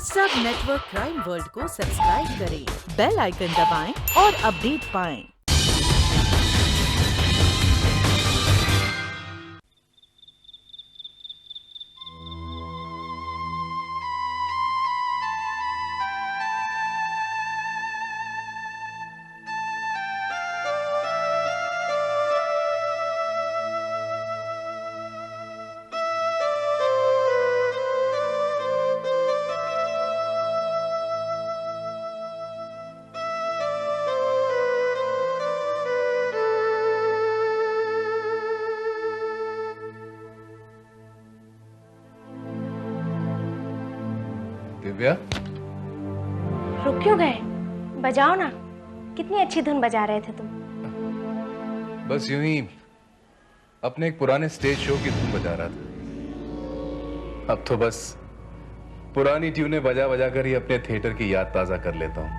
सब network crime world को subscribe करें, बेल आइकन दबाएं और अपडेट पाएं। दिव्या, रुक क्यों गए? बजाओ ना, कितनी अच्छी धुन बजा रहे थे तुम। बस यूं ही अपने एक पुराने स्टेज शो की धुन बजा रहा था। अब तो बस पुरानी ट्यूनें बजा बजा कर ही अपने थिएटर की याद ताजा कर लेता हूं।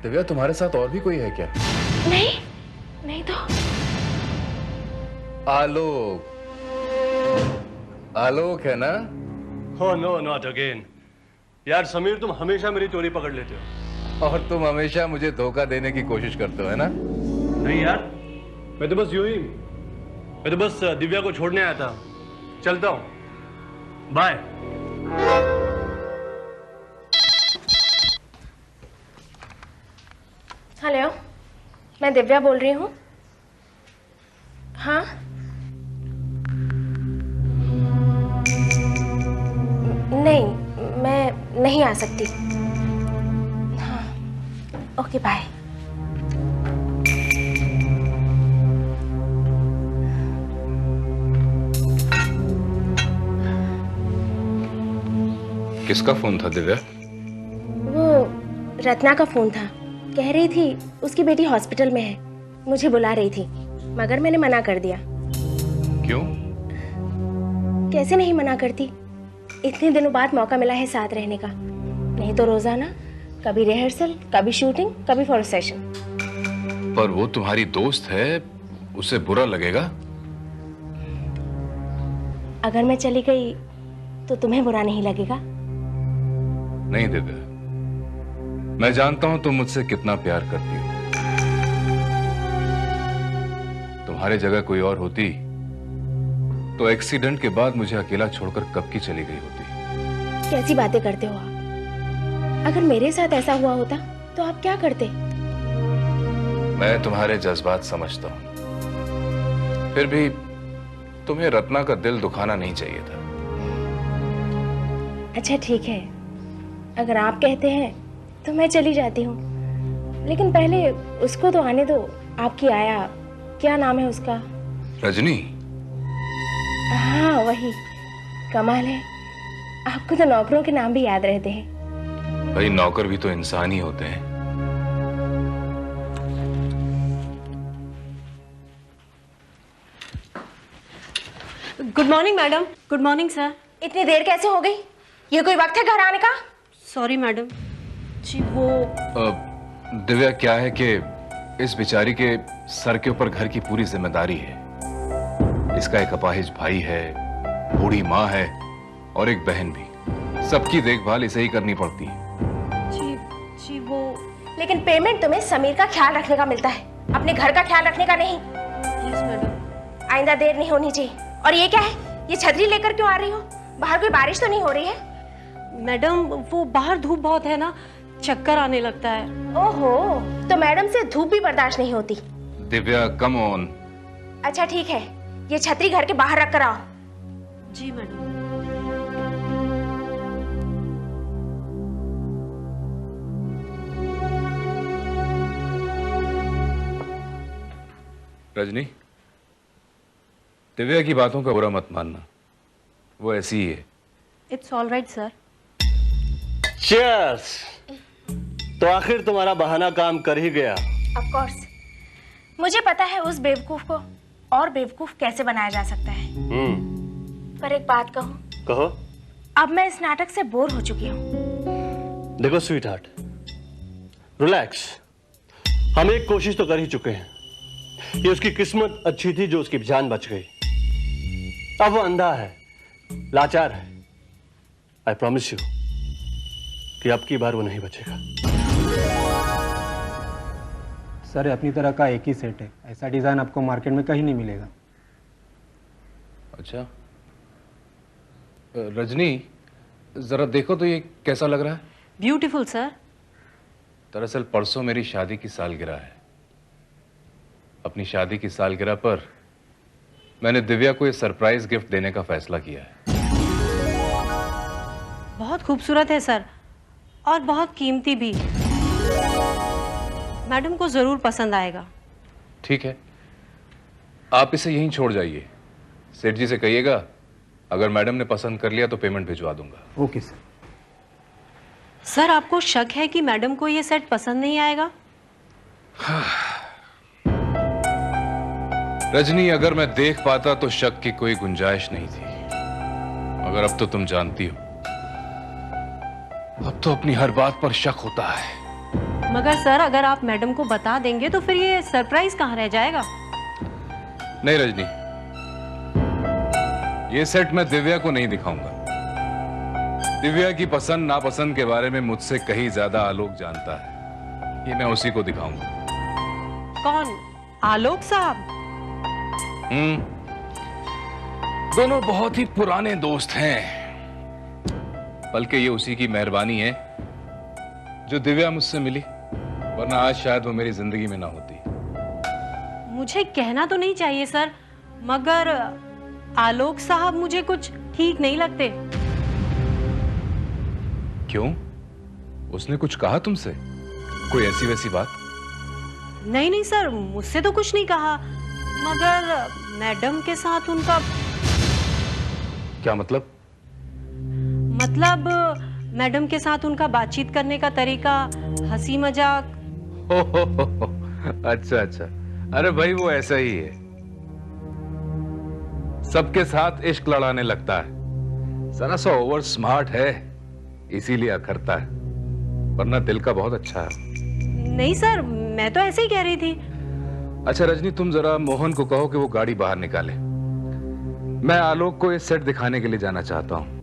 दिव्या, तुम्हारे साथ और भी कोई है क्या? नहीं, नहीं तो। आलोक, आलोक है ना? Oh no, not again. यार समीर, तुम हमेशा मेरी चोरी पकड़ लेते हो। और तुम हमेशा मुझे धोखा देने की कोशिश करते हो, है ना? नहीं यार, मैं तो बस दिव्या को छोड़ने आया था। चलता हूं, बाय। हेलो, मैं दिव्या बोल रही हूँ। हाँ, नहीं, मैं नहीं आ सकती। हाँ, ओके, बाय। किसका फोन था दिव्या? वो रत्ना का फोन था। कह रही थी उसकी बेटी हॉस्पिटल में है, मुझे बुला रही थी, मगर मैंने मना कर दिया। क्यों? कैसे नहीं मना करती, इतने दिनों बाद मौका मिला है साथ रहने का। नहीं तो रोजाना कभी रिहर्सल, कभी शूटिंग, कभी फोटो सेशन। पर वो तुम्हारी दोस्त है, उसे बुरा लगेगा। अगर मैं चली गई तो तुम्हें बुरा नहीं लगेगा? नहीं दिव्या, मैं जानता हूं तुम मुझसे कितना प्यार करती हो। तुम्हारी जगह कोई और होती तो एक्सीडेंट के बाद मुझे अकेला छोड़कर कब की चली गई होती। कैसी बातें करते हो आप? अगर मेरे साथ ऐसा हुआ होता तो आप क्या करते? मैं तुम्हारे जज्बात समझता हूं, फिर भी तुम्हें रत्ना का दिल दुखाना नहीं चाहिए था। अच्छा ठीक है, अगर आप कहते हैं तो मैं चली जाती हूँ, लेकिन पहले उसको तो आने दो। आपकी आया, क्या नाम है उसका? रजनी? हाँ वही। कमाल है, आपको तो नौकरों के नाम भी याद रहते हैं। भाई, नौकर भी तो इंसान ही होते हैं। Good morning madam. Good morning sir. इतनी देर कैसे हो गई? ये कोई वक्त है घर आने का? सॉरी मैडम जी। वो दिव्या, क्या है कि इस बेचारी के सर के ऊपर घर की पूरी जिम्मेदारी है। इसका एक अपाहिज भाई है, बूढ़ी माँ है और एक बहन भी। सबकी देखभाल इसे ही करनी पड़ती है। जी वो। लेकिन पेमेंट तुम्हें समीर का ख्याल रखने का मिलता है, अपने घर का ख्याल रखने का नहीं। Yes madam. आइंदा देर नहीं होनी चाहिए। और ये क्या है, ये छतरी लेकर क्यों आ रही हो? बाहर कोई बारिश तो नहीं हो रही है? मैडम वो बाहर धूप बहुत है ना, चक्कर आने लगता है। ओहो, तो मैडम से धूप भी बर्दाश्त नहीं होती। Divya, come on. अच्छा ठीक है, ये छतरी घर के बाहर रख कर आओ। जी मैडम। रजनी, दिव्या की बातों का बुरा मत मानना, वो ऐसी ही है। It's all right sir. Cheers. तो आखिर तुम्हारा बहाना काम कर ही गया। ऑफ कोर्स, मुझे पता है उस बेवकूफ को और बेवकूफ कैसे बनाया जा सकता है। पर एक बात कहूं? कहो। अब मैं इस नाटक से बोर हो चुकी हूँ। देखो स्वीट हार्ट, रिलैक्स। हम एक कोशिश तो कर ही चुके हैं। ये उसकी किस्मत अच्छी थी जो उसकी जान बच गई। अब वो अंधा है, लाचार है। आई प्रॉमिस यू कि अब की बार वो नहीं बचेगा। सर अपनी तरह का एक ही सेट है, ऐसा डिज़ाइन आपको मार्केट में कहीं नहीं मिलेगा। अच्छा रजनी, जरा देखो तो ये कैसा लग रहा है। Beautiful sir. दरअसल परसों मेरी शादी की सालगिरह है। अपनी शादी की सालगिरह पर मैंने दिव्या को ये सरप्राइज गिफ्ट देने का फैसला किया है। बहुत खूबसूरत है सर, और बहुत कीमती भी। मैडम को जरूर पसंद आएगा। ठीक है, आप इसे यहीं छोड़ जाइए। सेठ जी से कहिएगा अगर मैडम ने पसंद कर लिया तो पेमेंट भिजवा दूंगा। Okay sir. सर आपको शक है कि मैडम को ये सेट पसंद नहीं आएगा? रजनी, अगर मैं देख पाता तो शक की कोई गुंजाइश नहीं थी, मगर अब तो तुम जानती हो, अब तो अपनी हर बात पर शक होता है। मगर सर अगर आप मैडम को बता देंगे तो फिर ये सरप्राइज कहाँ रह जाएगा? नहीं रजनी, ये सेट मैं दिव्या को नहीं दिखाऊंगा। दिव्या की पसंद नापसंद के बारे में मुझसे कहीं ज्यादा आलोक जानता है। ये मैं उसी को दिखाऊंगा। कौन? आलोक साहब? दोनों बहुत ही पुराने दोस्त हैं। बल्कि ये उसी की मेहरबानी है जो दिव्या मुझसे मिली, वरना आज शायद वो मेरी जिंदगी में ना होती। मुझे कहना तो नहीं चाहिए सर, मगर आलोक साहब मुझे कुछ ठीक नहीं लगते। क्यों? उसने कुछ कहा तुमसे? कोई ऐसी वैसी बात? नहीं नहीं सर, मुझसे तो कुछ नहीं कहा, मगर मैडम के साथ उनका। क्या मतलब? मतलब मैडम के साथ उनका बातचीत करने का तरीका, हंसी मजाक। अच्छा अच्छा, अरे भाई वो ऐसा ही है, सबके साथ इश्क लड़ाने लगता है। जरा सा ओवर स्मार्ट है, इसीलिए अखरता है, वरना दिल का बहुत अच्छा है। नहीं सर, मैं तो ऐसे ही कह रही थी। अच्छा रजनी, तुम जरा मोहन को कहो कि वो गाड़ी बाहर निकाले। मैं आलोक को ये सेट दिखाने के लिए जाना चाहता हूं।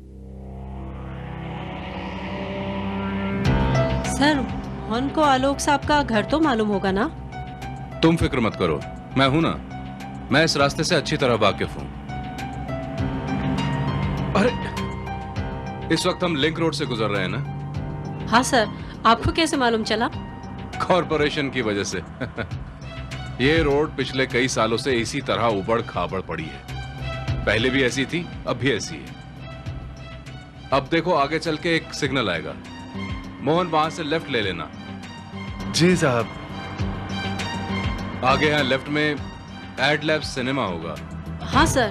सर मोहन को आलोक साहब का घर तो मालूम होगा ना? तुम फिक्र मत करो, मैं हूं ना, मैं इस रास्ते से अच्छी तरह वाकिफ हूं। अरे इस वक्त हम लिंक रोड से गुजर रहे हैं ना? हाँ सर, आपको कैसे मालूम चला? कॉरपोरेशन की वजह से। ये रोड पिछले कई सालों से इसी तरह उबड़ खाबड़ पड़ी है। पहले भी ऐसी थी, अब भी ऐसी है। अब देखो आगे चल के एक सिग्नल आएगा, मोहन वहां से लेफ्ट ले लेना। जी साहब। आगे यहाँ लेफ्ट में एड लैब सिनेमा होगा। हाँ सर।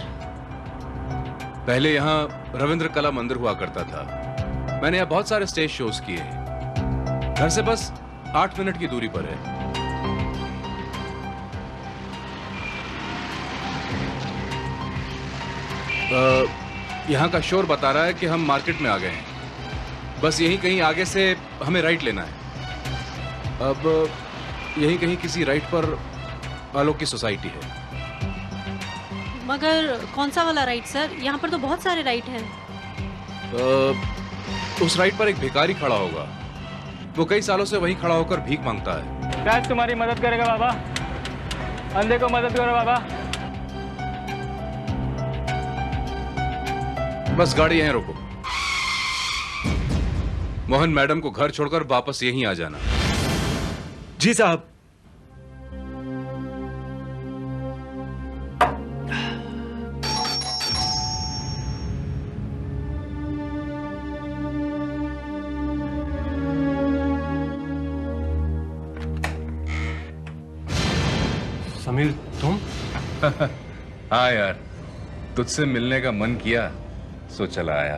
पहले यहाँ रविंद्र कला मंदिर हुआ करता था। मैंने यहाँ बहुत सारे स्टेज शोज किए हैं। घर से बस 8 मिनट की दूरी पर है। यहाँ का शोर बता रहा है कि हम मार्केट में आ गए हैं। बस यहीं कहीं आगे से हमें राइट लेना है। अब यहीं कहीं किसी राइट पर आलोक की सोसाइटी है। मगर कौन सा वाला राइट सर? यहाँ पर तो बहुत सारे राइट हैं। उस राइट पर एक भिखारी खड़ा होगा। वो कई सालों से वहीं खड़ा होकर भीख मांगता है। कैश तुम्हारी मदद करेगा बाबा, अंधे को मदद करो बाबा। बस गाड़ी यहीं रोको। मोहन, मैडम को घर छोड़कर वापस यहीं आ जाना। जी साहब। समीर तुम? हाँ यार, तुझसे मिलने का मन किया सो चला आया।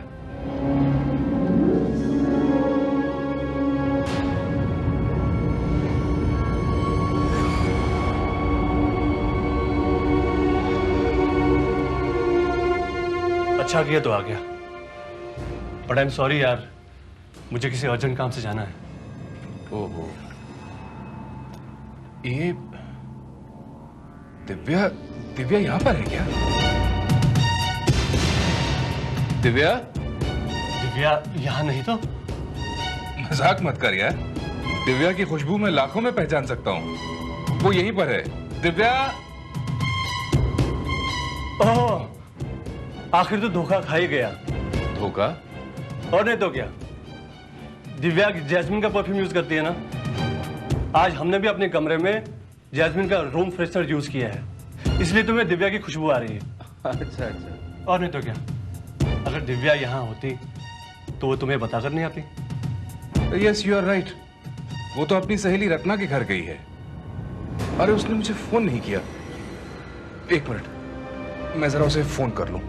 अच्छा किया तो आ गया, बट आई एम सॉरी यार, मुझे किसी अर्जेंट काम से जाना है। ओहो, ये दिव्या दिव्या यहाँ पर है क्या? दिव्या? दिव्या यहाँ नहीं तो? मजाक मत कर यार। दिव्या की खुशबू मैं लाखों में पहचान सकता हूँ। वो यहीं पर है। दिव्या! ओह, आखिर तो धोखा खा ही गया। धोखा? और नहीं तो क्या, दिव्या जैस्मिन का परफ्यूम यूज करती है ना। आज हमने भी अपने कमरे में जैस्मिन का रूम फ्रेशनर यूज किया है, इसलिए तुम्हें दिव्या की खुशबू आ रही है। अच्छा अच्छा। और नहीं तो क्या, अगर दिव्या यहाँ होती तो वो तुम्हें बताकर नहीं आती। Yes you are right. वो तो अपनी सहेली रत्ना के घर गई है। अरे उसने मुझे फोन नहीं किया। एक मिनट, मैं जरा उसे फोन कर लूं।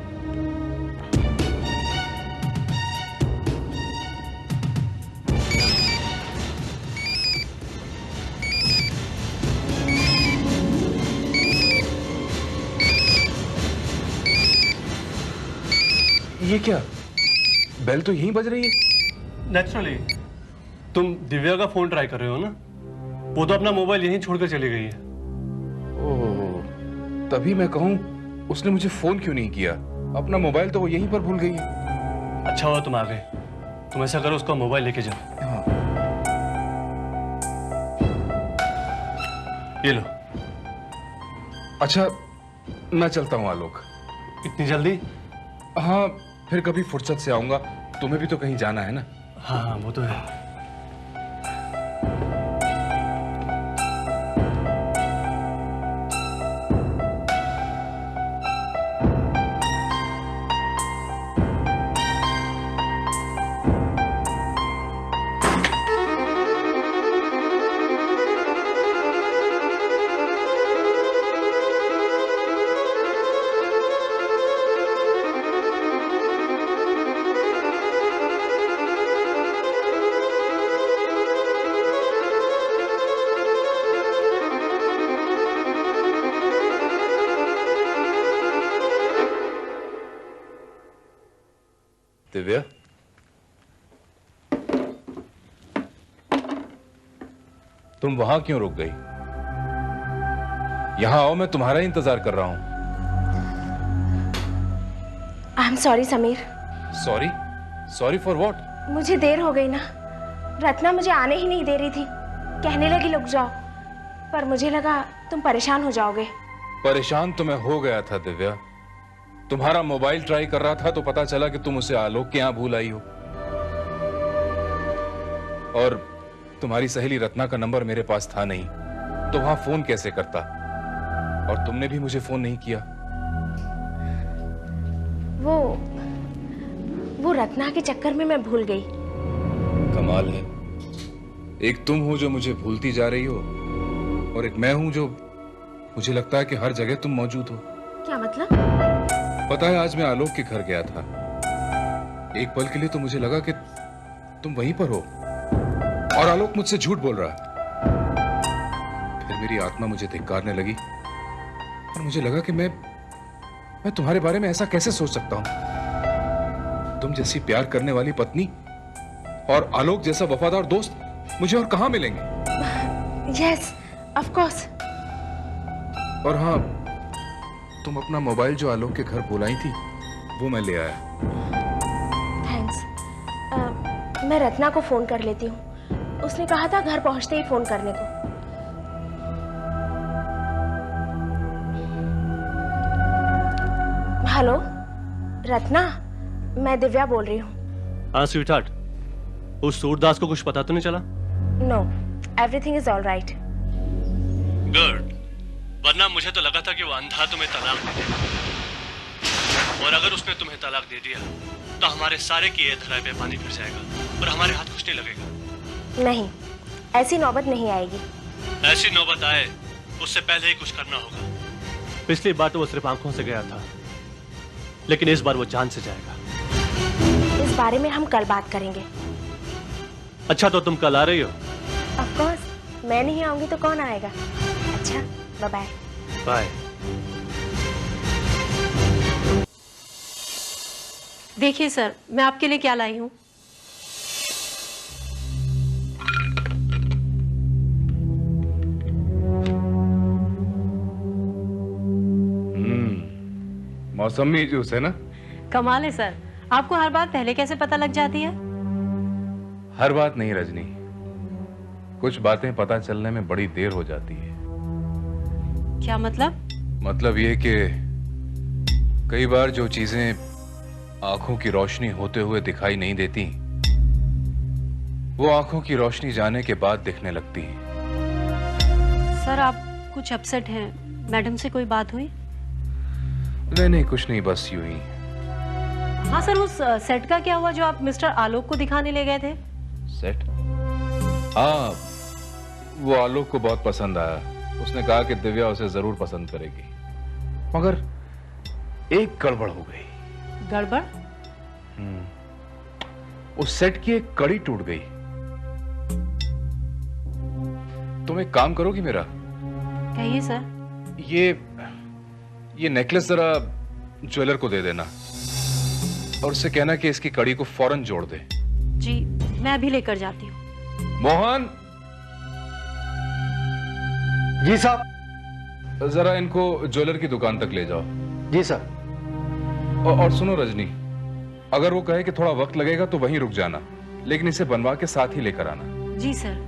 ये क्या, बेल तो यहीं बज रही है। नेचुरली तुम दिव्या का फोन ट्राई कर रहे हो ना, वो तो अपना मोबाइल यहीं छोड़कर चली गई है। ओह, तभी मैं कहूं उसने मुझे फोन क्यों नहीं किया। अपना मोबाइल तो वो यहीं पर भूल गई है। अच्छा हुआ तुम आ गए। तुम ऐसा करो, उसका मोबाइल लेके जाओ। हाँ। ये लो। अच्छा, मैं चलता हूँ आलोक। इतनी जल्दी? हाँ, फिर कभी फुर्सत से आऊंगा। तुम्हें भी तो कहीं जाना है ना। हाँ वो तो है। दिव्या, तुम वहां क्यों रुक गई? यहां आओ, मैं तुम्हारा ही इंतजार कर रहा हूं। आई am sorry Sameer. Sorry? Sorry for what? मुझे देर हो गई ना। रत्ना मुझे आने ही नहीं दे रही थी। कहने लगी रुक जाओ, पर मुझे लगा तुम परेशान हो जाओगे। परेशान तो मैं हो गया था दिव्या। तुम्हारा मोबाइल ट्राई कर रहा था तो पता चला कि तुम उसे आलोक के यहां भूल आई हो, और तुम्हारी सहेली रत्ना का नंबर मेरे पास था नहीं, तो वहां फोन कैसे करता? और तुमने भी मुझे फोन नहीं किया। वो रत्ना के चक्कर में मैं भूल गई। कमाल है, एक तुम हो जो मुझे भूलती जा रही हो, और एक मैं हूं जो मुझे लगता है कि हर जगह तुम मौजूद हो। क्या मतलब? पता है, आज मैं आलोक के घर गया था। एक पल के लिए तो मुझे लगा कि तुम वहीं पर हो, और आलोक मुझसे झूठ बोल रहा है। फिर मेरी आत्मा मुझे धिक्कारने लगी, और मुझे लगा कि मैं तुम्हारे बारे में ऐसा कैसे सोच सकता हूं। तुम जैसी प्यार करने वाली पत्नी और आलोक जैसा वफादार दोस्त मुझे और कहां मिलेंगे? Yes, of course. और हाँ, तुम अपना मोबाइल जो आलोक के घर बुलाई थी, वो मैं ले आया। थैंक्स। मैं रत्ना को फोन कर लेती हूँ। उसने कहा था घर पहुंचते ही फोन करने को। हेलो रत्ना, मैं दिव्या बोल रही हूँ। हाँ स्वीटहार्ट, उस सूरदास को कुछ पता तो नहीं चला? No, everything is all right. Good, वरना मुझे तो लगा था कि वो अंधा तुम्हें तलाक दे देगा, और अगर उसने तुम्हें तलाक दे दिया तो हमारे सारे किए धराए पे पानी फिर जाएगा और हमारे हाथ कुछ नहीं लगेगा। नहीं, ऐसी नौबत नहीं आएगी। ऐसी नौबत आए उससे पहले ही कुछ करना होगा। पिछली बार तो वो सिर्फ आंखों से गया था, लेकिन इस बार वो जान से जाएगा। इस बारे में हम कल बात करेंगे। अच्छा, तो तुम कल आ रही हो? ऑफ कोर्स, मैं नहीं आऊंगी तो कौन आएगा। अच्छा, बाय बाय। बाय। देखिए सर, मैं आपके लिए क्या लाई हूँ। मौसमी जूस है ना? कमाल है सर, आपको हर बात पहले कैसे पता लग जाती है? हर बात नहीं रजनी, कुछ बातें पता चलने में बड़ी देर हो जाती है। क्या मतलब? मतलब ये कि कई बार जो चीजें आंखों की रोशनी होते हुए दिखाई नहीं देती, वो आंखों की रोशनी जाने के बाद दिखने लगती हैं। सर आप कुछ अपसेट हैं, मैडम से कोई बात हुई? नहीं नहीं, कुछ नहीं, बस यूं ही। हाँ सर, उस सेट का क्या हुआ जो आप मिस्टर आलोक को दिखाने ले गए थे? सेट? हाँ, वो आलोक को बहुत पसंद आया। उसने कहा कि दिव्या उसे जरूर पसंद करेगी, मगर एक गड़बड़ हो गई। गड़बड़? उस सेट की एक कड़ी टूट गई। तुम एक काम करोगी मेरा? कहिए सर। ये नेकलेस जरा ज्वेलर को दे देना और उससे कहना कि इसकी कड़ी को फौरन जोड़ दे। जी, मैं अभी लेकर जाती हूँ। मोहन। जी साहब। जरा इनको ज्वेलर की दुकान तक ले जाओ। जी सर। और सुनो रजनी, अगर वो कहे कि थोड़ा वक्त लगेगा तो वहीं रुक जाना, लेकिन इसे बनवा के साथ ही लेकर आना। जी सर।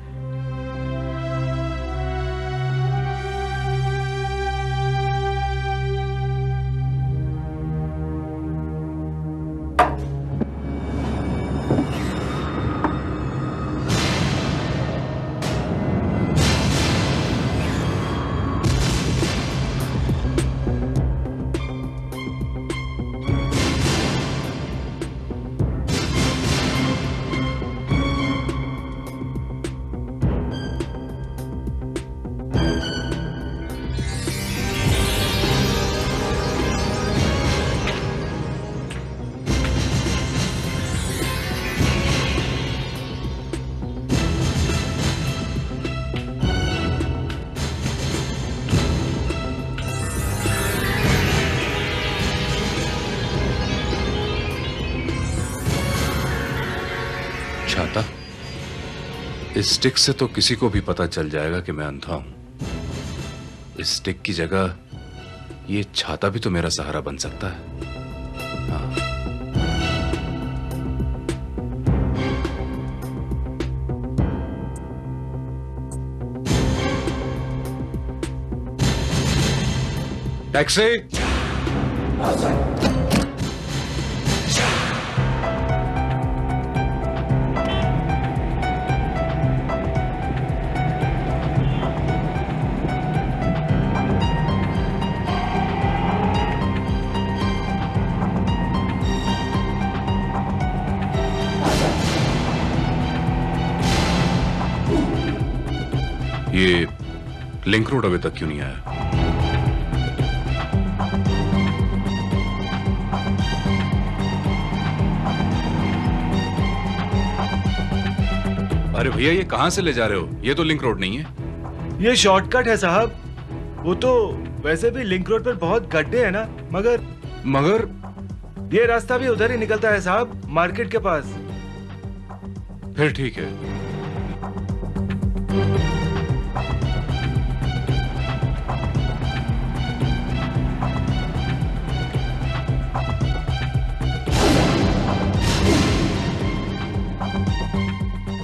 छाता? इस स्टिक से तो किसी को भी पता चल जाएगा कि मैं अंधा हूं। इस स्टिक की जगह ये छाता भी तो मेरा सहारा बन सकता है। हाँ। टैक्सी! ये लिंक रोड अभी तक क्यों नहीं आया? अरे भैया, ये कहां से ले जा रहे हो? ये तो लिंक रोड नहीं है। ये शॉर्टकट है साहब। वो तो वैसे भी लिंक रोड पर बहुत गड्ढे हैं ना, मगर ये रास्ता भी उधर ही निकलता है साहब, मार्केट के पास। फिर ठीक है।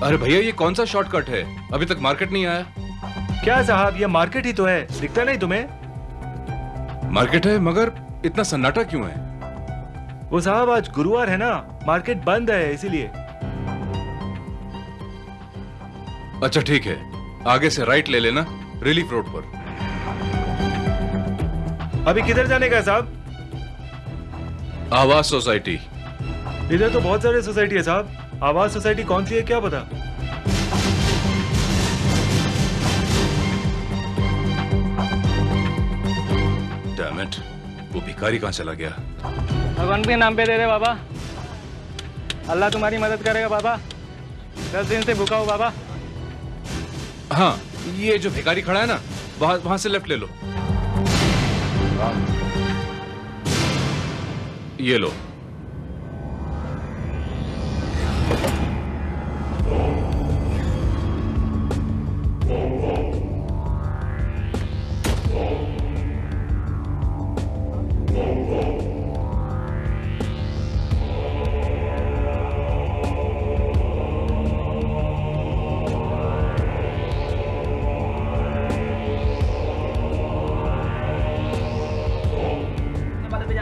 अरे भैया, ये कौन सा शॉर्टकट है? अभी तक मार्केट नहीं आया। क्या साहब, ये मार्केट ही तो है, दिखता नहीं तुम्हें? मार्केट है, मगर इतना सन्नाटा क्यों है? वो साहब आज गुरुवार है ना, मार्केट बंद है इसीलिए। अच्छा ठीक है, आगे से राइट ले लेना, रिलीफ रोड पर। अभी किधर जाने का है साहब? आवास सोसाइटी। इधर तो बहुत सारे सोसाइटी है साहब। आवास सोसाइटी कौन सी है क्या पता? डैम इट, वो भिखारी कहां चला गया? भगवान के नाम पे दे दे बाबा, अल्लाह तुम्हारी मदद करेगा बाबा। 10 दिन से भूखा हो बाबा। हाँ, ये जो भिखारी खड़ा है ना, वहां से लेफ्ट ले लो। ये लो।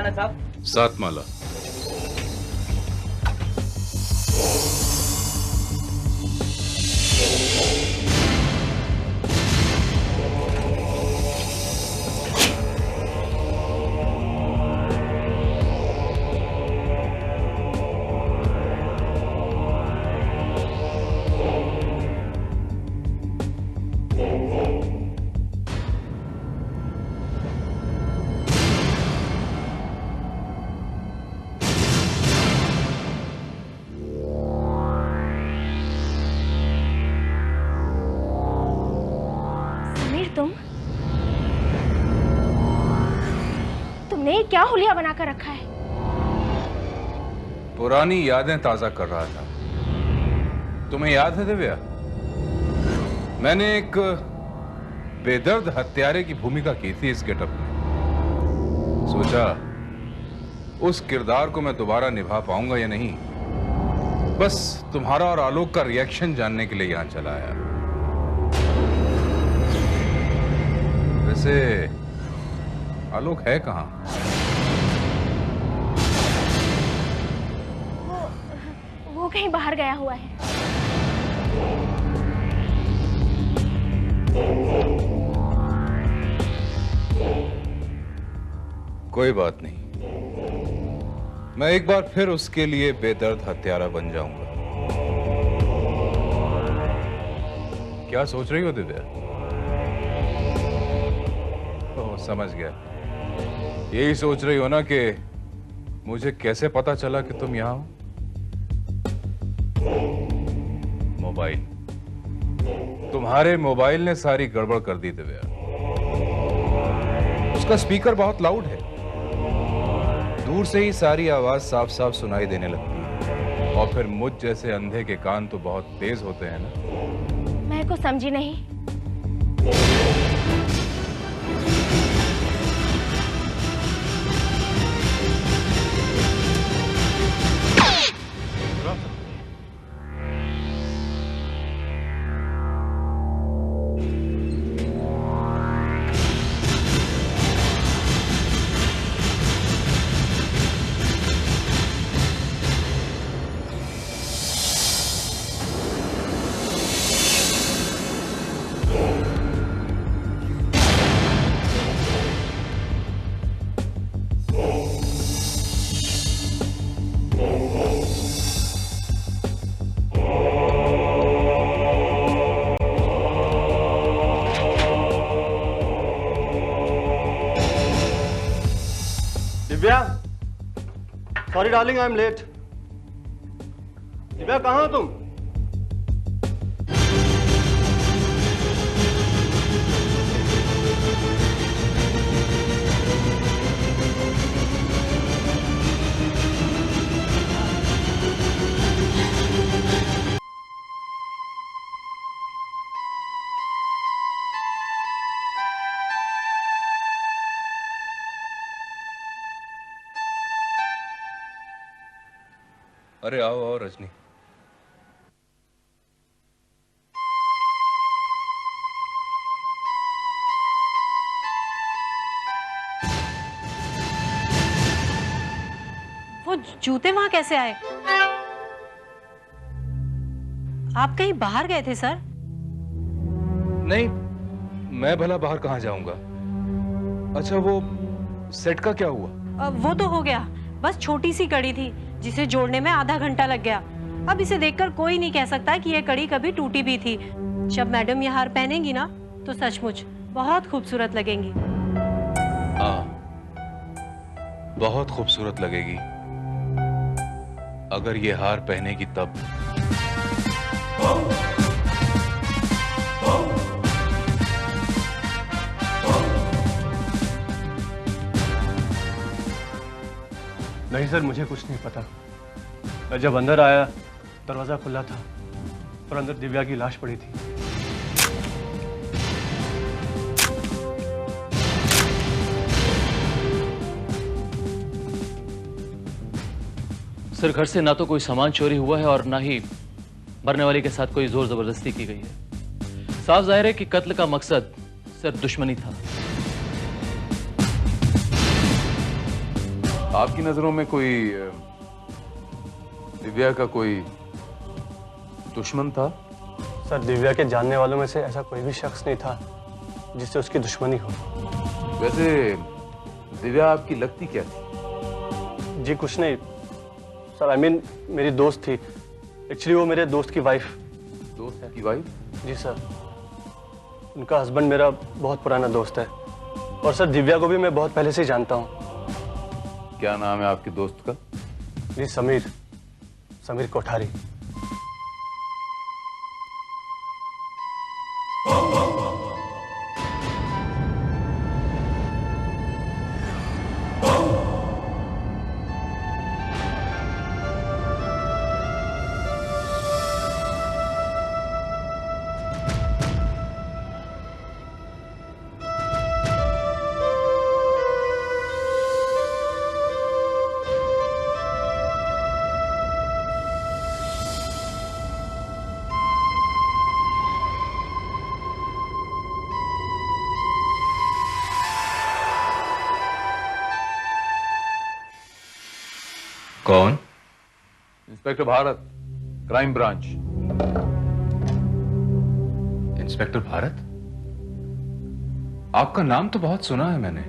है साहब? 7 माला। तुमने ये क्या हुलिया बनाकर रखा है? पुरानी यादें ताजा कर रहा था। तुम्हें याद है दिव्या, मैंने एक बेदर्द हत्यारे की भूमिका की थी इस गेटअप में। सोचा उस किरदार को मैं दोबारा निभा पाऊंगा या नहीं, बस तुम्हारा और आलोक का रिएक्शन जानने के लिए यहां चला आया। वैसे आलोक है कहां? वो कहीं बाहर गया हुआ है। कोई बात नहीं, मैं एक बार फिर उसके लिए बेदर्द हत्यारा बन जाऊंगा। क्या सोच रही हो दिव्या? ओह, समझ गया। यही सोच रही हो ना कि मुझे कैसे पता चला कि तुम यहां हो? मोबाइल, तुम्हारे मोबाइल ने सारी गड़बड़ कर दी दिव्या। उसका स्पीकर बहुत लाउड है, दूर से ही सारी आवाज साफ साफ सुनाई देने लगती है। और फिर मुझ जैसे अंधे के कान तो बहुत तेज होते हैं ना। मैं कुछ समझी नहीं। Divya, sorry darling, I am late. Divya कहाँ हो तुम? अरे आओ आओ रजनी। वो जूते वहां कैसे आए? आप कहीं बाहर गए थे सर? नहीं, मैं भला बाहर कहां जाऊंगा। अच्छा, वो सेट का क्या हुआ? वो तो हो गया, बस छोटी सी कड़ी थी जिसे जोड़ने में आधा घंटा लग गया। अब इसे देखकर कोई नहीं कह सकता कि यह कड़ी कभी टूटी भी थी। जब मैडम यह हार पहनेंगी ना तो सचमुच बहुत खूबसूरत लगेंगी। हाँ, बहुत खूबसूरत लगेगी अगर ये हार पहनेगी तब। नहीं सर, मुझे कुछ नहीं पता। मैं जब अंदर आया दरवाजा खुला था और अंदर दिव्या की लाश पड़ी थी। सर, घर से ना तो कोई सामान चोरी हुआ है और ना ही मरने वाले के साथ कोई जोर जबरदस्ती की गई है। साफ जाहिर है कि कत्ल का मकसद सिर्फ दुश्मनी था। आपकी नजरों में कोई दिव्या का कोई दुश्मन था? सर, दिव्या के जानने वालों में से ऐसा कोई भी शख्स नहीं था जिससे उसकी दुश्मनी हो। वैसे दिव्या आपकी लगती क्या थी? जी कुछ नहीं सर, मेरी दोस्त थी। एक्चुअली वो मेरे दोस्त की वाइफ। दोस्त की वाइफ? जी सर, उनका हस्बैंड मेरा बहुत पुराना दोस्त है। और सर, दिव्या को भी मैं बहुत पहले से जानता हूँ। क्या नाम है आपके दोस्त का? जी समीर कोठारी। कौन? Inspector Bharat, crime branch. Inspector Bharat? आपका नाम तो बहुत सुना है मैंने,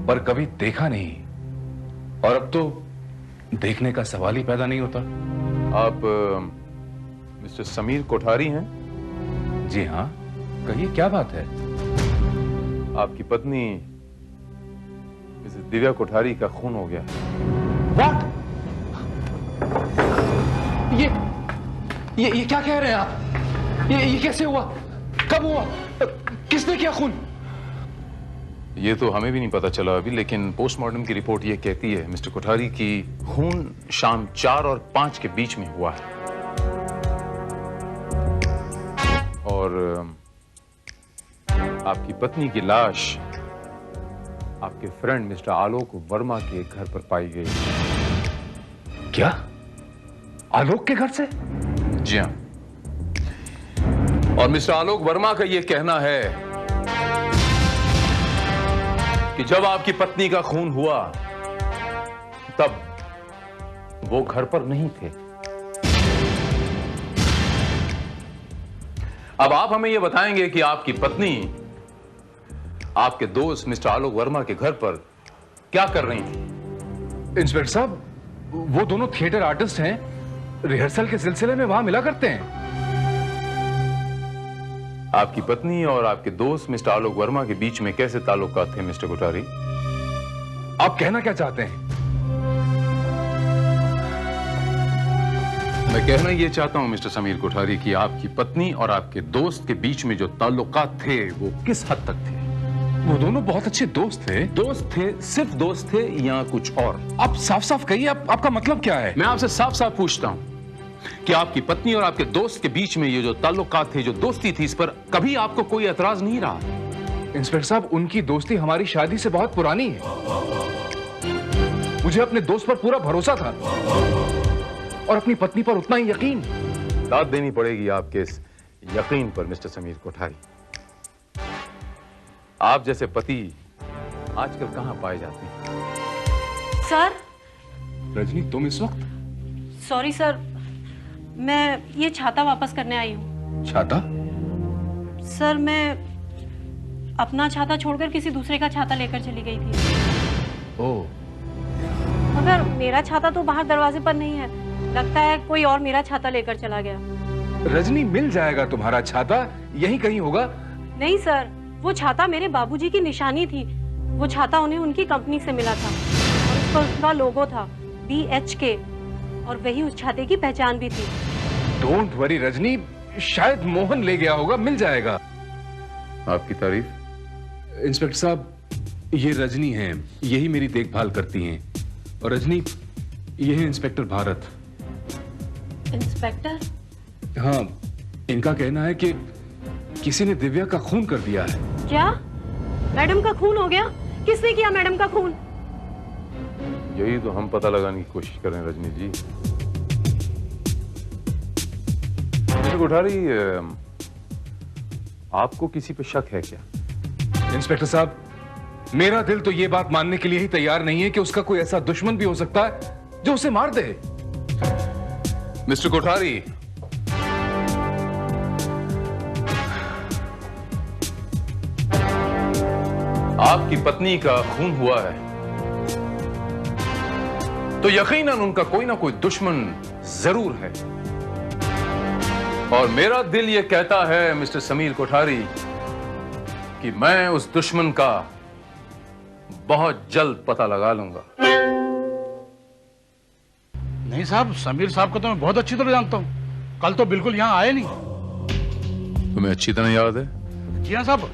पर कभी देखा नहीं। और अब तो देखने का सवाल ही पैदा नहीं होता। आप मिस्टर समीर कोठारी हैं? जी हाँ, कहिए क्या बात है? आपकी पत्नी मिसेस दिव्या कोठारी का खून हो गया। What? ये क्या कह रहे हैं आप? ये कैसे हुआ? कब हुआ? किसने किया खून? ये तो हमें भी नहीं पता चला अभी, लेकिन पोस्टमार्टम की रिपोर्ट ये कहती है मिस्टर कोठारी की खून शाम 4 और 5 के बीच में हुआ है। और आपकी पत्नी की लाश आपके फ्रेंड मिस्टर आलोक वर्मा के घर पर पाई गई। क्या? आलोक के घर से? जी हाँ। और मिस्टर आलोक वर्मा का यह कहना है कि जब आपकी पत्नी का खून हुआ तब वो घर पर नहीं थे। अब आप हमें यह बताएंगे कि आपकी पत्नी आपके दोस्त मिस्टर आलोक वर्मा के घर पर क्या कर रही थी? इंस्पेक्टर साहब, वो दोनों थिएटर आर्टिस्ट हैं, रिहर्सल के सिलसिले में वहां मिला करते हैं। आपकी पत्नी और आपके दोस्त मिस्टर आलोक वर्मा के बीच में कैसे ताल्लुकात थे मिस्टर कोठारी? आप कहना क्या चाहते हैं? मैं कहना यह चाहता हूं मिस्टर समीर कोठारी कि आपकी पत्नी और आपके दोस्त के बीच में जो ताल्लुकात थे वो किस हद तक थे? वो दोनों बहुत अच्छे दोस्त थे। दोस्त थे? सिर्फ दोस्त थे या कुछ और? आप साफ साफ कहिए, आपका मतलब क्या है? मैं आपसे साफ साफ पूछता हूं कि आपकी पत्नी और आपके दोस्त के बीच में ये जो ताल्लुकात थे, जो दोस्ती थी, इस पर कभी आपको कोई एतराज नहीं रहा? इंस्पेक्टर साहब, उनकी दोस्ती हमारी शादी से बहुत पुरानी है। मुझे अपने दोस्त पर पूरा भरोसा था और अपनी पत्नी पर उतना ही यकीन। दाद देनी पड़ेगी आपके इस यकीन पर मिस्टर समीर कोठारी। आप जैसे पति आजकल कहां पाए जाते हैं? सर। रजनी, तुम इस वक्त? सॉरी सर, मैं ये छाता वापस करने आई हूँ। छाता? सर, मैं अपना छाता छोड़कर किसी दूसरे का छाता लेकर चली गई थी। ओह। मगर मेरा छाता तो बाहर दरवाजे पर नहीं है। लगता है कोई और मेरा छाता लेकर चला गया। रजनी, मिल जाएगा तुम्हारा छाता, यहीं कहीं होगा। नहीं सर, वो छाता मेरे बाबूजी की निशानी थी। वो छाता उन्हें उनकी कंपनी से मिला था और उस पर उसका लोगो था, BHK, और वही उस छाते की पहचान भी थी। डोंट वरी रजनी, शायद मोहन ले गया होगा, मिल जाएगा। आपकी तारीफ? इंस्पेक्टर साहब, ये रजनी हैं, यही मेरी देखभाल करती हैं। और रजनी, ये है इंस्पेक्टर भारत। इंस्पेक्टर? हाँ, इनका कहना है कि किसी ने दिव्या का खून कर दिया है। क्या? मैडम का खून हो गया? किसने किया मैडम का खून? यही तो हम पता लगाने की कोशिश कर रहे हैं रजनी जी। मिस्टर कोठारी, आपको किसी पे शक है क्या? इंस्पेक्टर साहब, मेरा दिल तो ये बात मानने के लिए ही तैयार नहीं है कि उसका कोई ऐसा दुश्मन भी हो सकता है जो उसे मार दे। मिस्टर कोठारी, आपकी पत्नी का खून हुआ है तो यकीनन उनका कोई ना कोई दुश्मन जरूर है, और मेरा दिल यह कहता है मिस्टर समीर कोठारी कि मैं उस दुश्मन का बहुत जल्द पता लगा लूंगा। नहीं साहब, समीर साहब को तो मैं बहुत अच्छी तरह जानता हूँ। कल तो बिल्कुल यहाँ आए नहीं। तुम्हें अच्छी तरह याद है? जी हाँ साहब,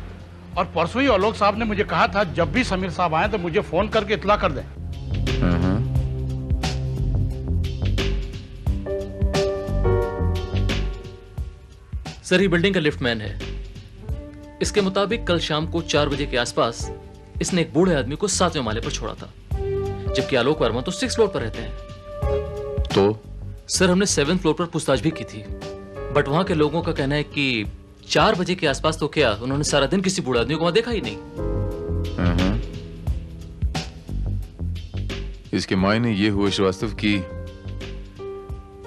और परसों ही आलोक साहब ने मुझे कहा था जब भी समीर साहब आए तो मुझे फोन करके इत्तला कर दें। सर, ये बिल्डिंग का लिफ्टमैन है। इसके मुताबिक कल शाम को 4 बजे के आसपास इसने एक बूढ़े आदमी को 7वें माले पर छोड़ा था, जबकि आलोक वर्मा तो 6th फ्लोर पर रहते हैं। तो सर, हमने 7th फ्लोर पर पूछताछ भी की थी, बट वहां के लोगों का कहना है कि 4 बजे के आसपास तो क्या उन्होंने सारा दिन किसी बूढ़े आदमी को वहां देखा ही नहीं। इसके मायने ये हुए श्रीवास्तव की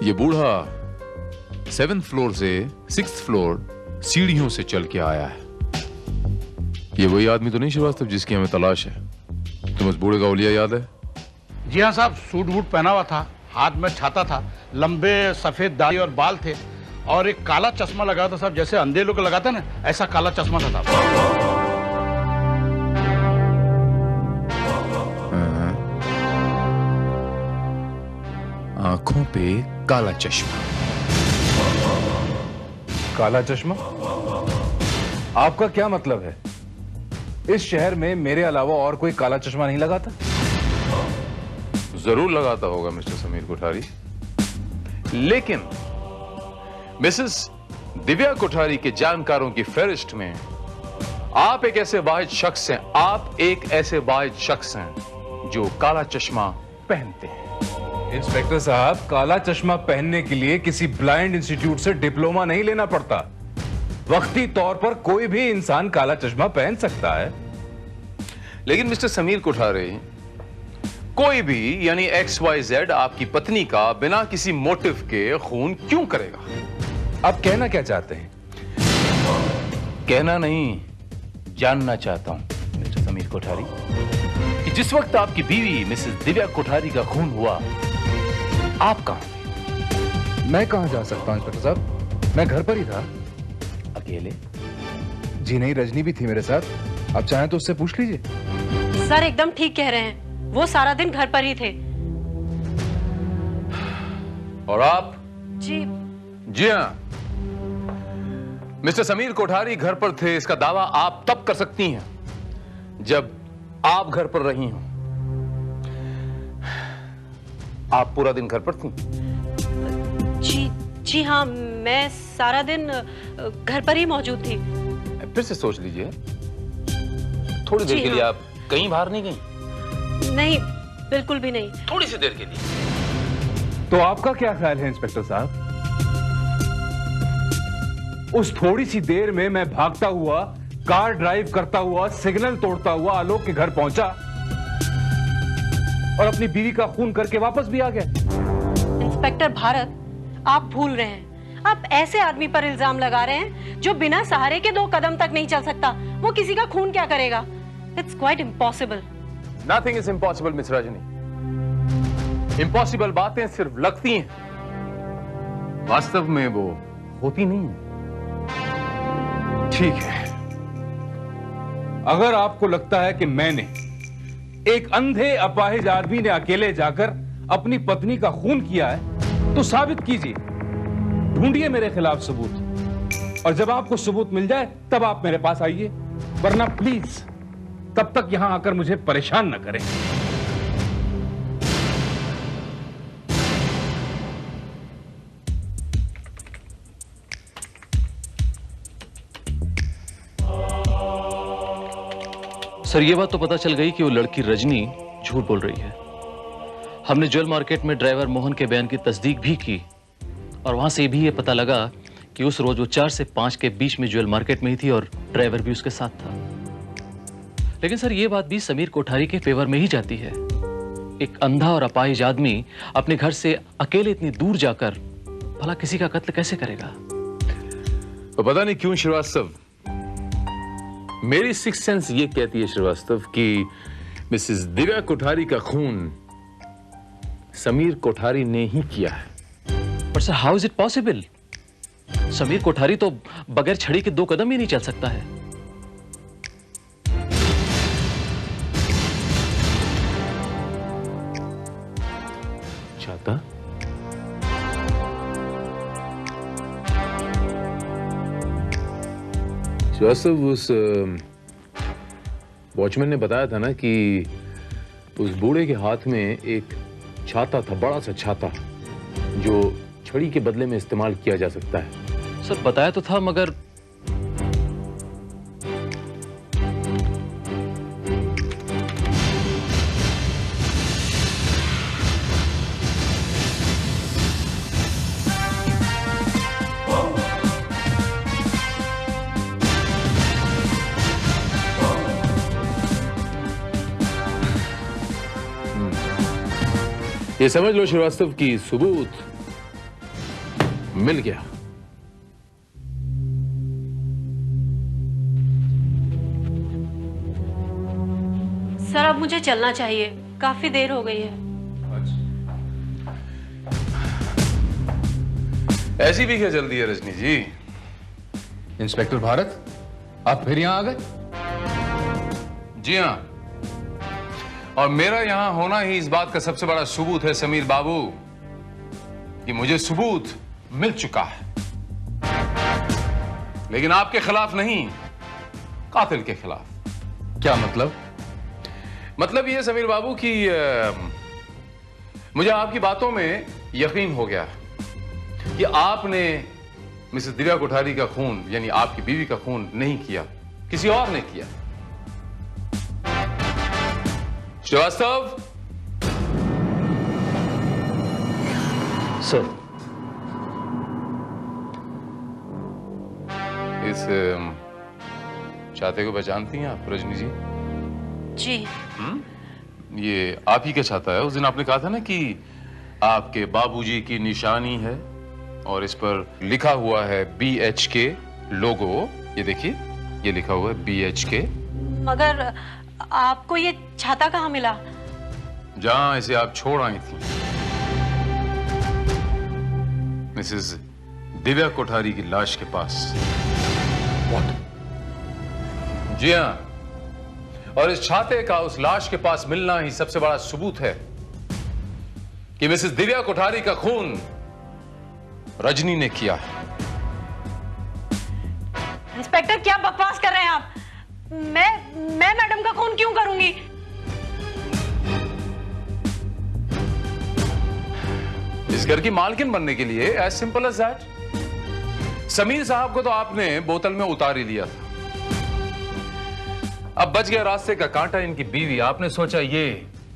ये बूढ़ा 7th फ्लोर से 6th फ्लोर सीढ़ियों से चल के आया है। ये वही आदमी तो नहीं श्रीवास्तव जिसकी हमें तलाश है? तुम उस बूढ़े का ओलिया याद है? जी हाँ साहब, सूट वूट पहना हुआ था, हाथ में छाता था, लंबे सफेद दाढ़ी और बाल थे, और एक काला चश्मा लगा था साहब, जैसे अंधे लोग लगाते ना, ऐसा काला चश्मा था साहब। आंखों पे काला चश्मा। काला चश्मा? आपका क्या मतलब है? इस शहर में मेरे अलावा और कोई काला चश्मा नहीं लगाता? जरूर लगाता होगा मिस्टर समीर कोठारी, लेकिन मिसेस दिव्या कोठारी के जानकारों की फहरिस्त में आप एक ऐसे वाहिद शख्स हैं, आप एक ऐसे वाहिद शख्स हैं जो काला चश्मा पहनते हैं। इंस्पेक्टर साहब, काला चश्मा पहनने के लिए किसी ब्लाइंड इंस्टीट्यूट से डिप्लोमा नहीं लेना पड़ता। वक्ती तौर पर कोई भी इंसान काला चश्मा पहन सकता है। लेकिन मिस्टर समीर कोठारी, कोई भी यानी XYZ आपकी पत्नी का बिना किसी मोटिव के खून क्यों करेगा? आप कहना क्या चाहते हैं? कहना नहीं, जानना चाहता हूं मिस्टर समीर कोठारी कि जिस वक्त आपकी बीवी मिसेस दिव्या कोठारी का खून हुआ, आप कहां थे? मैं कहां जा सकता हूं इंस्पेक्टर साहब, मैं घर पर ही था। अकेले? जी नहीं, रजनी भी थी मेरे साथ। आप चाहें तो उससे पूछ लीजिए। सर एकदम ठीक कह रहे हैं, वो सारा दिन घर पर ही थे। और आप? जी हाँ, मिस्टर समीर कोठारी घर पर थे, इसका दावा आप तब कर सकती हैं जब आप घर पर रही हो। आप पूरा दिन घर पर थी? जी हाँ, मैं सारा दिन घर पर ही मौजूद थी। फिर से सोच लीजिए, थोड़ी देर के लिए आप कहीं बाहर नहीं गई? नहीं, बिल्कुल भी नहीं। थोड़ी सी देर के लिए। तो आपका क्या ख्याल है इंस्पेक्टर साहब? उस थोड़ी सी देर में मैं भागता हुआ, कार ड्राइव करता हुआ, सिग्नल तोड़ता हुआ आलोक के घर पहुंचा और अपनी बीवी का खून करके वापस भी आ गया। इंस्पेक्टर भारत, आप भूल रहे हैं। आप ऐसे आदमी पर इल्जाम लगा रहे हैं जो बिना सहारे के 2 कदम तक नहीं चल सकता। वो किसी का खून क्या करेगा? It's quite impossible. Nothing is impossible miss Rajni. Impossible बातें सिर्फ लगती हैं, वास्तव में वो होती नहीं है। ठीक है, अगर आपको लगता है कि मैंने, एक अंधे अपाहिज आदमी ने अकेले जाकर अपनी पत्नी का खून किया है, तो साबित कीजिए, ढूंढिए मेरे खिलाफ सबूत, और जब आपको सबूत मिल जाए तब आप मेरे पास आइए, वरना प्लीज तब तक यहां आकर मुझे परेशान न करें। सर, ये बात तो पता चल गई कि वो लड़की रजनी झूठ बोल रही है। हमने ज्वेल मार्केट में ड्राइवर मोहन के बयान की तस्दीक भी की, और वहां से भी ये पता लगा कि उस रोज वो 4 से 5 के बीच में ज्वेल मार्केट में ही थी और ड्राइवर भी उसके साथ था। लेकिन सर ये बात भी समीर कोठारी के फेवर में ही जाती है। एक अंधा और अपाहिज आदमी अपने घर से अकेले इतनी दूर जाकर भला किसी का कत्ल कैसे करेगा? तो पता नहीं क्यों श्रीवास्तव, मेरी सिक्स सेंस ये कहती है श्रीवास्तव कि मिसेस दिव्या कोठारी का खून समीर कोठारी ने ही किया है। पर sir how is it possible? Sameer Kothari तो बगैर छड़ी के 2 कदम ही नहीं चल सकता है। छाता? श्रीवास्तव, उस वॉचमैन ने बताया था ना कि उस बूढ़े के हाथ में एक छाता था, बड़ा सा छाता, जो छड़ी के बदले में इस्तेमाल किया जा सकता है। सर बताया तो था, मगर ये समझ लो श्रीवास्तव की सबूत मिल गया। सर अब मुझे चलना चाहिए, काफी देर हो गई है। ऐसी भी क्या जल्दी है रजनी जी? इंस्पेक्टर भारत, आप फिर यहां आ गए? जी हाँ, और मेरा यहां होना ही इस बात का सबसे बड़ा सबूत है समीर बाबू कि मुझे सबूत मिल चुका है, लेकिन आपके खिलाफ नहीं, कातिल के खिलाफ। क्या मतलब? मतलब ये समीर बाबू कि मुझे आपकी बातों में यकीन हो गया कि आपने मिसेस दिव्या कोठारी का खून, यानी आपकी बीवी का खून नहीं किया, किसी और ने किया। श्रीवास्तव, सर इस छाते को पहचानती हैं आप रजनी जी? जी। ये आप ही का छाता है। उस दिन आपने कहा था ना कि आपके बाबूजी की निशानी है और इस पर लिखा हुआ है BHK लोगो। ये देखिए, ये लिखा हुआ है BHK। मगर आपको ये छाता कहाँ मिला? जहां इसे आप छोड़ आई थी, मिसेस दिव्या कोठारी की लाश के पास। जी हां, और इस छाते का उस लाश के पास मिलना ही सबसे बड़ा सबूत है कि मिसेस दिव्या कोठारी का खून रजनी ने किया है। इंस्पेक्टर, क्या बकवास कर रहे हैं आप? मैं मैडम का खून क्यों करूंगी? इस घर की मालकिन बनने के लिए, as simple as that. Sameer साहब को तो आपने बोतल में उतार ही लिया था, अब बच गया रास्ते का कांटा इनकी बीवी। आपने सोचा ये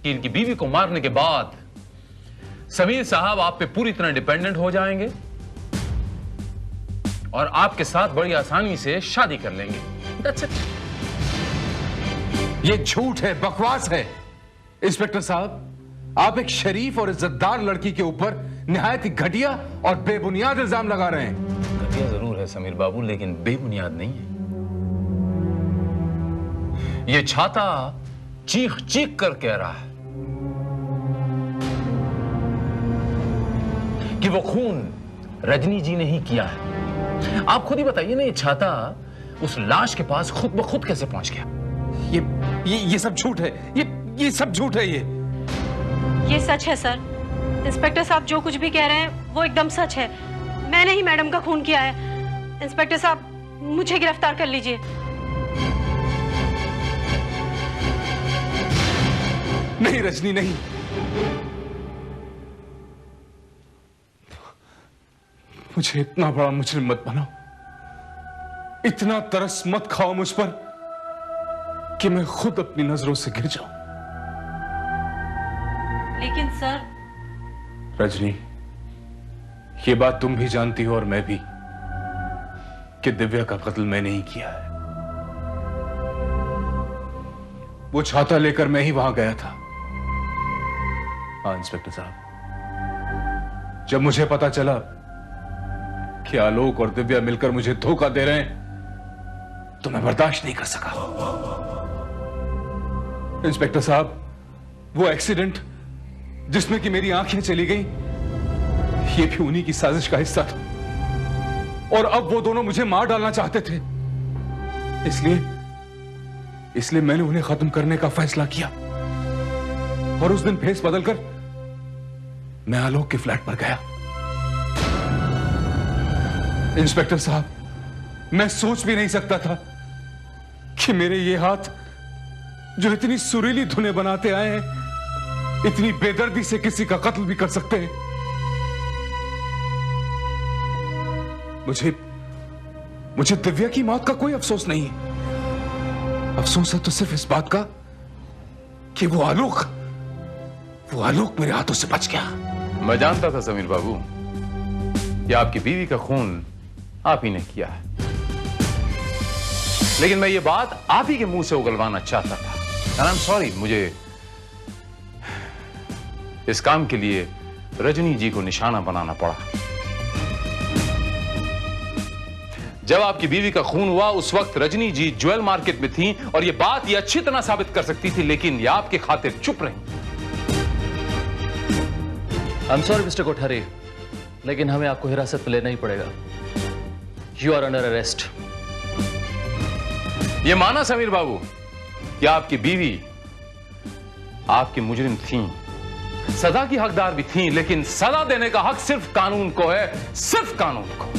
कि इनकी बीवी को मारने के बाद समीर साहब आप पे पूरी तरह डिपेंडेंट हो जाएंगे और आपके साथ बड़ी आसानी से शादी कर लेंगे। That's it. ये झूठ है, बकवास है। इंस्पेक्टर साहब, आप एक शरीफ और इज्जतदार लड़की के ऊपर निहायत ही घटिया और बेबुनियाद इल्जाम लगा रहे हैं। घटिया जरूर है समीर बाबू, लेकिन बेबुनियाद नहीं है। ये छाता चीख चीख कर कह रहा है कि वो खून रजनी जी ने ही किया है। आप खुद ही बताइए ना, ये छाता उस लाश के पास खुद ब खुद कैसे पहुंच गया? ये सब झूठ है। ये सब झूठ है। ये सच है सर। इंस्पेक्टर साहब जो कुछ भी कह रहे हैं वो एकदम सच है। मैंने ही मैडम का खून किया है। इंस्पेक्टर साहब, मुझे गिरफ्तार कर लीजिए। नहीं रजनी, नहीं। मुझे इतना बड़ा मुजरिम मत बनाओ, इतना तरस मत खाओ मुझ पर कि मैं खुद अपनी नजरों से गिर जाऊं। लेकिन सर। रजनी, ये बात तुम भी जानती हो और मैं भी कि दिव्या का कत्ल मैंने ही किया है। वो छाता लेकर मैं ही वहां गया था। हाँ इंस्पेक्टर साहब, जब मुझे पता चला कि आलोक और दिव्या मिलकर मुझे धोखा दे रहे हैं तो मैं बर्दाश्त नहीं कर सका। इंस्पेक्टर साहब, वो एक्सीडेंट जिसमें कि मेरी आंखें चली गईं, ये भी उन्हीं की साजिश का हिस्सा था। और अब वो दोनों मुझे मार डालना चाहते थे। इसलिए मैंने उन्हें खत्म करने का फैसला किया और उस दिन भेस बदलकर मैं आलोक के फ्लैट पर गया। इंस्पेक्टर साहब, मैं सोच भी नहीं सकता था कि मेरे ये हाथ जो इतनी सुरीली धुनें बनाते आए हैं, इतनी बेदर्दी से किसी का कत्ल भी कर सकते हैं। मुझे दिव्या की मौत का कोई अफसोस नहीं है। अफसोस है तो सिर्फ इस बात का कि वो आलोक मेरे हाथों से बच गया। मैं जानता था समीर बाबू कि आपकी बीवी का खून आप ही ने किया है, लेकिन मैं ये बात आप ही के मुंह से उगलवाना चाहता था। एंड आई एम सॉरी, मुझे इस काम के लिए रजनी जी को निशाना बनाना पड़ा। जब आपकी बीवी का खून हुआ उस वक्त रजनी जी ज्वेल मार्केट में थी और ये बात ये अच्छी तरह साबित कर सकती थी, लेकिन ये आपके खातिर चुप रही। I am sorry mister Kothari, लेकिन हमें आपको हिरासत में लेना ही पड़ेगा। You are under arrest. ये माना समीर बाबू कि आपकी बीवी आपकी मुजरिम थी, सजा की हकदार भी थी, लेकिन सजा देने का हक सिर्फ कानून को है, सिर्फ कानून को।